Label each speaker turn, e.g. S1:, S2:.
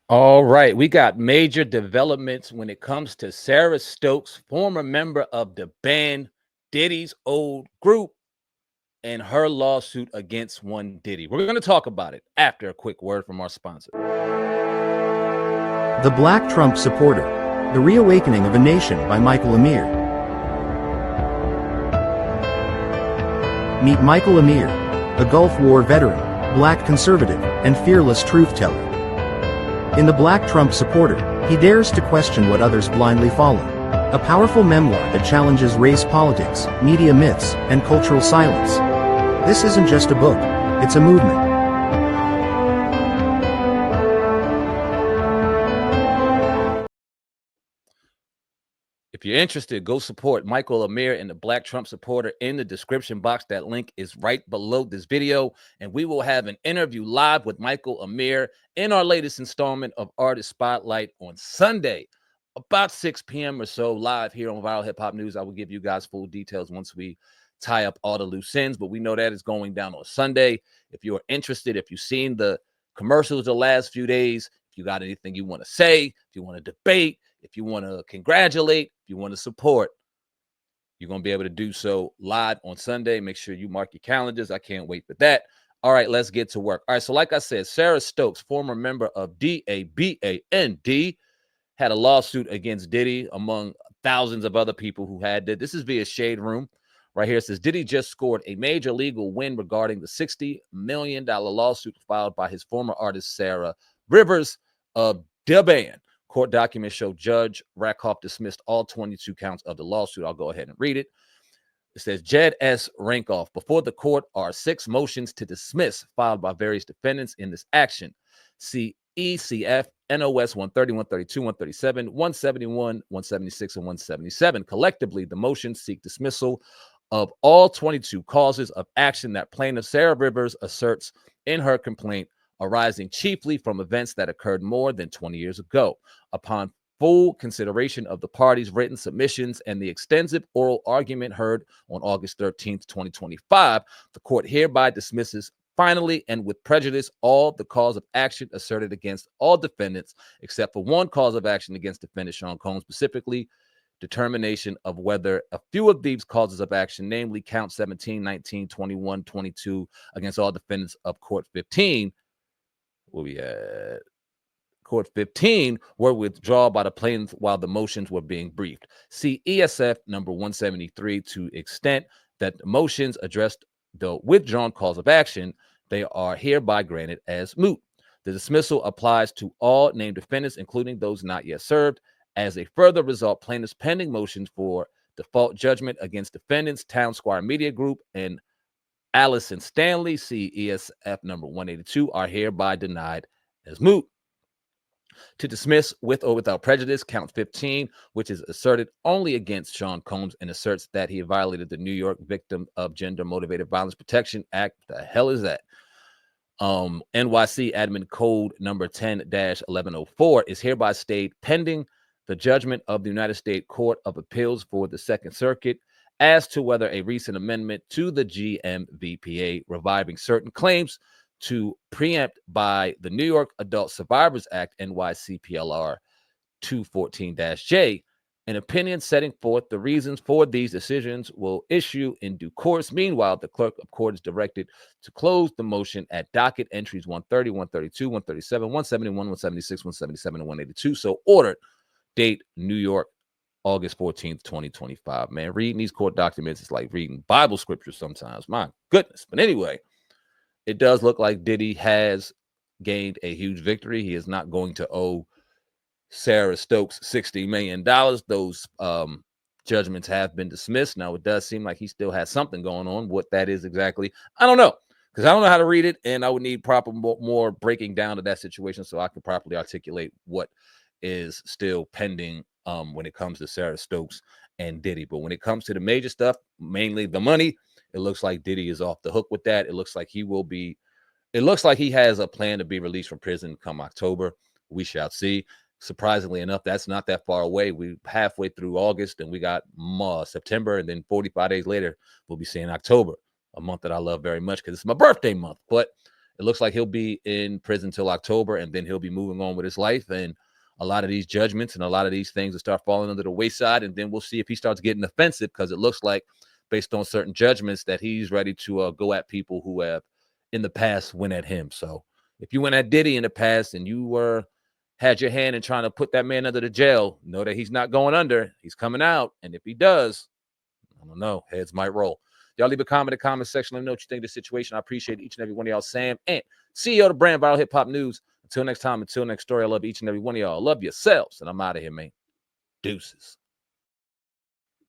S1: All right, we got major developments when it comes to Sarah Stokes, former member of the band Diddy's old group, and her lawsuit against one Diddy. We're going to talk about it after a quick word from our sponsor.
S2: The Black Trump Supporter, The Reawakening of a Nation by Michael Amir. Meet Michael Amir, a Gulf War veteran, black conservative, and fearless truth-teller. In The Black Trump Supporter, he dares to question what others blindly follow. A powerful memoir that challenges race politics, media myths, and cultural silence. This isn't just a book, it's a movement.
S1: If you're interested, go support Michael Amir and the Black Trump Supporter in the description box. That link is right below this video. And we will have an interview live with Michael Amir in our latest installment of Artist Spotlight on Sunday, about 6 p.m. or so, live here on Viral Hip Hop News. I will give you guys full details once we tie up all the loose ends, but we know that is going down on Sunday. If you're interested, if you've seen the commercials the last few days, if you got anything you want to say, if you want to debate, if you want to congratulate, if you want to support, you're going to be able to do so live on Sunday. Make sure you mark your calendars. I can't wait for that. All right, let's get to work. All right, so like I said, Sarah Stokes, former member of DaBand, had a lawsuit against Diddy, among thousands of other people who had it. This is via Shade Room. Right here, it says Diddy just scored a major legal win regarding the $60 million lawsuit filed by his former artist, Sara Rivers of DaBand. Court documents show Judge Rakoff dismissed all 22 counts of the lawsuit. I'll go ahead and read it. It says, Jed S. Rankoff, before the court are 6 motions to dismiss filed by various defendants in this action. See ECF, NOS 130, 132, 137, 171, 176, and 177. Collectively, the motions seek dismissal of all 22 causes of action that plaintiff Sara Rivers asserts in her complaint, arising chiefly from events that occurred more than 20 years ago. Upon full consideration of the parties' written submissions and the extensive oral argument heard on August 13th, 2025, the court hereby dismisses finally and with prejudice all the cause of action asserted against all defendants, except for one cause of action against defendant Sean Combs, specifically determination of whether a few of these causes of action, namely count 17, 19, 21, 22, against all defendants of court 15, where we had court 15, were withdrawn by the plaintiff while the motions were being briefed. See ESF number 173. To extent that the motions addressed the withdrawn cause of action, they are hereby granted as moot. The dismissal applies to all named defendants, including those not yet served. As a further result, plaintiffs' pending motions for default judgment against defendants Town Square Media Group and Allison Stanley, see ESF number 182, are hereby denied as moot. To dismiss with or without prejudice count 15, which is asserted only against Sean Combs and asserts that he violated the New York Victim of Gender Motivated Violence Protection Act. The hell is that? NYC Admin Code number 10-1104 is hereby stayed pending the judgment of the United States Court of Appeals for the Second Circuit as to whether a recent amendment to the GMVPA reviving certain claims to preempt by the New York Adult Survivors Act, NYCPLR 214-J, an opinion setting forth the reasons for these decisions will issue in due course. Meanwhile, the clerk of court is directed to close the motion at docket entries 130, 132, 137, 171, 176, 177, and 182. So ordered, date New York, August 14th, 2025. Man, reading these court documents is like reading Bible scriptures sometimes. My goodness. But anyway, it does look like Diddy has gained a huge victory. He is not going to owe Sarah Stokes $60 million. Those judgments have been dismissed. Now, it does seem like he still has something going on. What that is exactly, I don't know, because I don't know how to read it, and I would need proper more breaking down of that situation so I can properly articulate what is still pending when it comes to Sarah Stokes and Diddy. But when it comes to the major stuff, mainly the money, it looks like Diddy is off the hook with that. It looks like he will be, it looks like he has a plan to be released from prison come October. We shall see. Surprisingly enough, that's not that far away. We're halfway through August and we got September, and then 45 days later, we'll be seeing October, a month that I love very much because it's my birthday month. But it looks like he'll be in prison till October, and then he'll be moving on with his life. And a lot of these judgments and a lot of these things will start falling under the wayside. And then we'll see if he starts getting offensive, because it looks like, based on certain judgments, that he's ready to go at people who have in the past went at him. So if you went at Diddy in the past and you had your hand in trying to put that man under the jail, know that he's not going under. He's coming out. And if he does, I don't know, heads might roll. Y'all leave a comment in the comment section. Let me know what you think of the situation. I appreciate each and every one of y'all. Sam and CEO of the Brand Viral Hip Hop News. Until next time, until next story, I love each and every one of y'all. I love yourselves. And I'm out of here, man. Deuces.